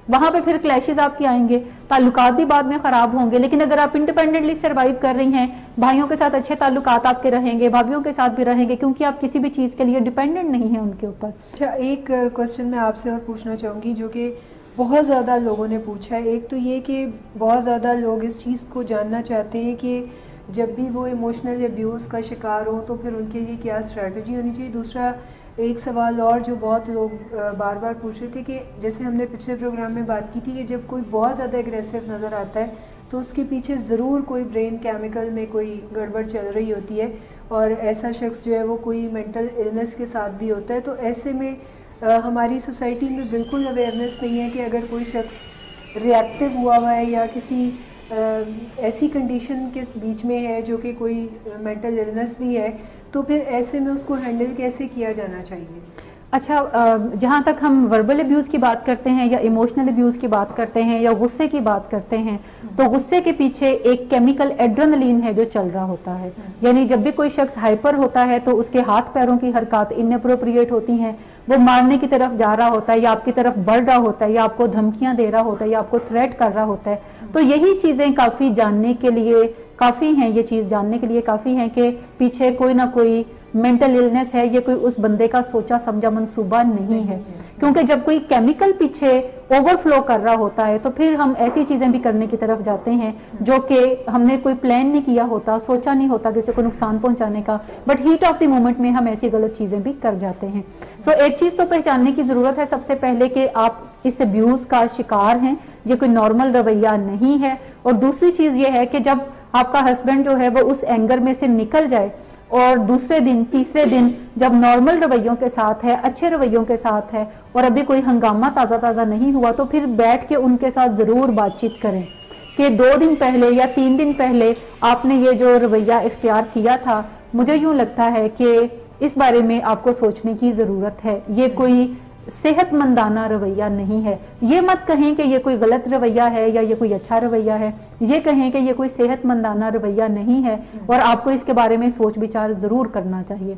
وہاں پہ پھر کلیشز آپ کی آئیں گے, تعلقات بھی بعد میں خراب ہوں گے. لیکن اگر آپ انڈیپینڈنٹلی سروائیو کر رہی ہیں, بھائیوں کے ساتھ اچھے تعلقات آپ کے رہیں گے, بھابیوں کے ساتھ بھی رہیں گے, کیونکہ آپ کسی بھی چیز کے لیے ڈیپینڈنٹ نہیں ہیں ان کے اوپر. اچھا, ایک کوسچن میں آپ سے اور پوچھنا چاہوں گی جو کہ بہت زیادہ لوگوں نے پوچھا ہے. ایک تو یہ کہ بہت زیادہ لوگ اس چیز کو جاننا چاہتے ہیں کہ جب بھی وہ ایموشنل ابیوز کا شکار ہوں تو پھر ان کے لیے کیا اسٹریٹجی ہونی چاہیے. دوسرا ایک سوال اور جو بہت لوگ بار بار پوچھ رہے تھے کہ جیسے ہم نے پچھلے پروگرام میں بات کی تھی کہ جب کوئی بہت زیادہ اگریسو نظر آتا ہے تو اس کے پیچھے ضرور کوئی برین کیمیکل میں کوئی گڑبڑ چل رہی ہوتی ہے, اور ایسا شخص جو ہے وہ کوئی مینٹل ایلنس کے ساتھ بھی ہوتا ہے. تو ایسے میں ہماری سوسائٹی میں بالکل اویئرنیس نہیں ہے کہ اگر کوئی شخص ریئیکٹیو ہوا ہے یا کسی ایسی کنڈیشن کے بیچ میں ہے جو کہ کوئی مینٹل ایلنس بھی ہے, تو پھر ایسے میں اس کو ہینڈل کیسے کیا جانا چاہیے. اچھا, جہاں تک ہم وربل ابیوز کی بات کرتے ہیں یا ایموشنل ابیوز کی بات کرتے ہیں یا غصے کی بات کرتے ہیں, تو غصے کے پیچھے ایک کیمیکل ایڈرینلین ہے جو چل رہا ہوتا ہے. یعنی جب بھی کوئی شخص ہائپر ہوتا ہے تو اس کے ہاتھ پیروں کی حرکات اناپروپریٹ ہوتی ہیں, وہ مارنے کی طرف جا رہا ہوتا ہے یا آپ کی طرف بڑھ رہا ہوتا ہے یا آپ کو دھمکیاں دے رہا ہوتا ہے یا آپ کو تھریٹ کر رہا ہوتا ہے. تو یہی چیزیں کافی جاننے کے لیے کافی ہیں, یہ چیز جاننے کے لیے کافی ہیں کہ پیچھے کوئی نہ کوئی مینٹل ایلنس ہے, یہ کوئی اس بندے کا سوچا سمجھا منصوبہ نہیں ہے. کیونکہ جب کوئی کیمیکل پیچھے اوور فلو کر رہا ہوتا ہے تو پھر ہم ایسی چیزیں بھی کرنے کی طرف جاتے ہیں جو کہ ہم نے کوئی پلان نہیں کیا ہوتا, سوچا نہیں ہوتا کسی کو نقصان پہنچانے کا, but heat of the moment میں ہم ایسی غلط چیزیں بھی کر جاتے ہیں. سو ایک چیز تو پہچاننے کی ضرورت ہے سب سے پہلے کہ آپ اس ابیوز کا شکار ہیں, یہ کوئی نارمل رویہ نہیں ہے. اور دوسری چیز یہ ہے کہ جب آپ کا ہسبینڈ جو ہے وہ اس اینگر میں سے نکل جائے اور دوسرے دن تیسرے دن جب نارمل رویوں کے ساتھ ہے, اچھے رویوں کے ساتھ ہے اور ابھی کوئی ہنگامہ تازہ نہیں ہوا, تو پھر بیٹھ کے ان کے ساتھ ضرور بات چیت کریں کہ 2 دن پہلے یا 3 دن پہلے آپ نے یہ جو رویہ اختیار کیا تھا, مجھے یوں لگتا ہے کہ اس بارے میں آپ کو سوچنے کی ضرورت ہے, یہ کوئی صحت مندانہ رویہ نہیں ہے. یہ مت کہیں کہ یہ کوئی غلط رویہ ہے یا یہ کوئی اچھا رویہ ہے, یہ کہیں کہ یہ کوئی صحت مندانہ رویہ نہیں ہے اور آپ کو اس کے بارے میں سوچ بچار ضرور کرنا چاہیے.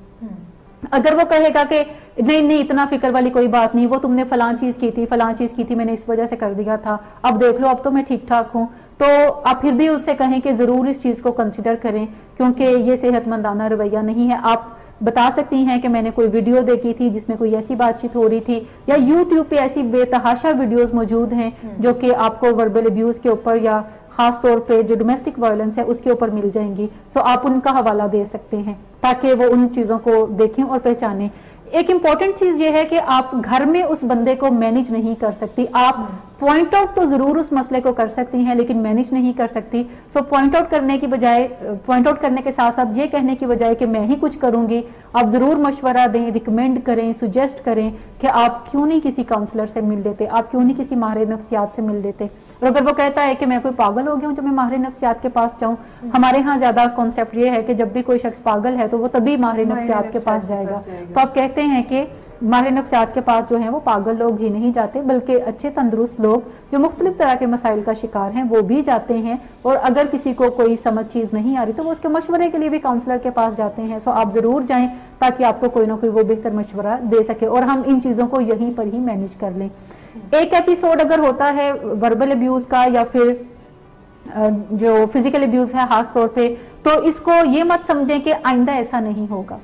اگر وہ کہے گا کہ نہیں اتنا فکر والی کوئی بات نہیں, وہ تم نے فلاں چیز کی تھی میں نے اس وجہ سے کر دیا تھا, اب دیکھ لو اب تو میں ٹھیک ٹھاک ہوں, تو آپ پھر بھی اس سے کہیں کہ ضرور اس چیز کو کنسیڈر کریں کیونکہ یہ صحت مندانہ رویہ نہیں ہے. آپ بتا سکتی ہیں کہ میں نے کوئی ویڈیو دیکھی تھی جس میں کوئی ایسی بات چیت ہو رہی تھی، یا یوٹیوب پہ ایسی بے تحاشا ویڈیوز موجود ہیں جو کہ آپ کو وربل ابیوز کے اوپر یا خاص طور پہ جو ڈومیسٹک وائلنس ہے اس کے اوپر مل جائیں گی. سو آپ ان کا حوالہ دے سکتے ہیں تاکہ وہ ان چیزوں کو دیکھیں اور پہچانیں. ایک امپورٹنٹ چیز یہ ہے کہ آپ گھر میں اس بندے کو مینیج نہیں کر سکتی. آپ پوائنٹ آؤٹ تو ضرور اس مسئلے کو کر سکتی ہیں لیکن مینیج نہیں کر سکتی. سو پوائنٹ آؤٹ کرنے کی بجائے، پوائنٹ آؤٹ کرنے کے ساتھ ساتھ یہ کہنے کی بجائے کہ میں ہی کچھ کروں گی، آپ ضرور مشورہ دیں، ریکمینڈ کریں، سجیسٹ کریں کہ آپ کیوں نہیں کسی کاؤنسلر سے مل لیتے، آپ کیوں نہیں کسی ماہر نفسیات سے مل لیتے. اور اگر وہ کہتا ہے کہ میں کوئی پاگل ہو گیا ہوں جو میں ماہر نفسیات کے پاس جاؤں، ہمارے ہاں زیادہ کانسیپٹ یہ ہے کہ جب بھی کوئی شخص پاگل ہے تو وہ تبھی ماہر نفسیات کے پاس جائے گا. تو آپ کہتے ہیں کہ ماہر نفسیات کے پاس جو ہیں وہ پاگل لوگ ہی نہیں جاتے بلکہ اچھے تندرست لوگ جو مختلف طرح کے مسائل کا شکار ہیں وہ بھی جاتے ہیں. اور اگر کسی کو کوئی سمجھ چیز نہیں آ رہی تو وہ اس کے مشورے کے لیے بھی کاؤنسلر کے پاس جاتے ہیں. سو آپ ضرور جائیں تاکہ آپ کو کوئی نہ کوئی وہ بہتر مشورہ دے سکے اور ہم ان چیزوں کو یہیں پر ہی مینیج کر لیں. ایک ایپیسوڈ اگر ہوتا ہے وربل ابیوز کا یا پھر جو فزیکل ابیوز ہے خاص طور پہ، تو اس کو یہ مت سمجھیں کہ آئندہ ایسا نہیں ہوگا.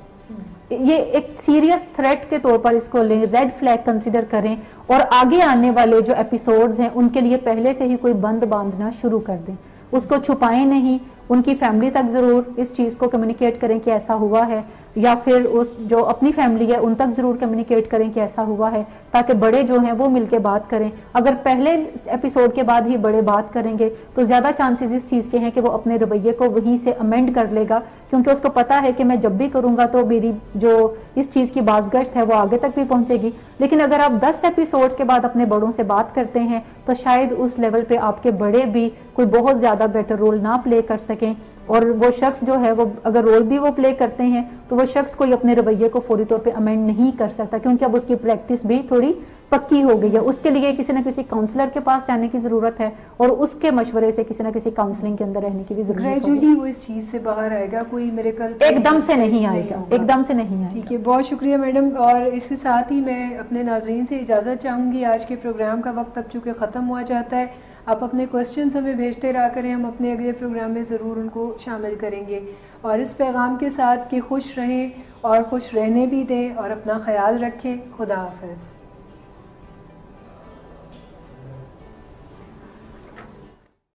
یہ ایک سیریس تھریٹ کے طور پر اس کو لیں، ریڈ فلیگ کنسیڈر کریں اور آگے آنے والے جو ایپیسوڈز ہیں ان کے لیے پہلے سے ہی کوئی بند باندھنا شروع کر دیں. اس کو چھپائیں نہیں، ان کی فیملی تک ضرور اس چیز کو کمیونیکیٹ کریں کہ ایسا ہوا ہے، یا پھر اس جو اپنی فیملی ہے ان تک ضرور کمیونیکیٹ کریں کہ ایسا ہوا ہے تاکہ بڑے جو ہیں وہ مل کے بات کریں. اگر پہلے ایپیسوڈ کے بعد ہی بڑے بات کریں گے تو زیادہ چانسز اس چیز کے ہیں کہ وہ اپنے رویے کو وہیں سے امینڈ کر لے گا، کیونکہ اس کو پتا ہے کہ میں جب بھی کروں گا تو میری جو اس چیز کی بازگشت ہے وہ آگے تک بھی پہنچے گی. لیکن اگر آپ 10 ایپیسوڈز کے بعد اپنے بڑوں سے بات کرتے ہیں تو شاید اس لیول پہ آپ کے بڑے بھی کوئی بہت زیادہ بیٹر رول نہ پلے کر سکیں، اور وہ شخص جو ہے وہ اگر رول بھی وہ پلے کرتے ہیں تو وہ شخص کوئی اپنے رویے کو فوری طور پہ امینڈ نہیں کر سکتا، کیونکہ اب اس کی پریکٹس بھی تھوڑی پکی ہو گئی ہے. اس کے لیے کسی نہ کسی کاؤنسلر کے پاس جانے کی ضرورت ہے اور اس کے مشورے سے کسی نہ کسی کاؤنسلنگ کے اندر رہنے کی بھی ضرورت ہے. گریجولی وہ اس چیز سے باہر آئے گا، کوئی میرے کل ایک دم سے نہیں آئے گا، ایک دم سے نہیں آئے گا. ٹھیک ہے، بہت شکریہ میڈم. اور اس کے ساتھ ہی میں اپنے ناظرین سے اجازت چاہوں گی. آج کے پروگرام کا وقت اب چونکہ ختم ہوا جاتا ہے، آپ اپنے کوسچنز ہمیں بھیجتے رہا کریں، ہم اپنے اگلے پروگرام میں ضرور ان کو شامل کریں گے. اور اس پیغام کے ساتھ کہ خوش رہیں اور خوش رہنے بھی دیں اور اپنا خیال رکھیں. خدا حافظ.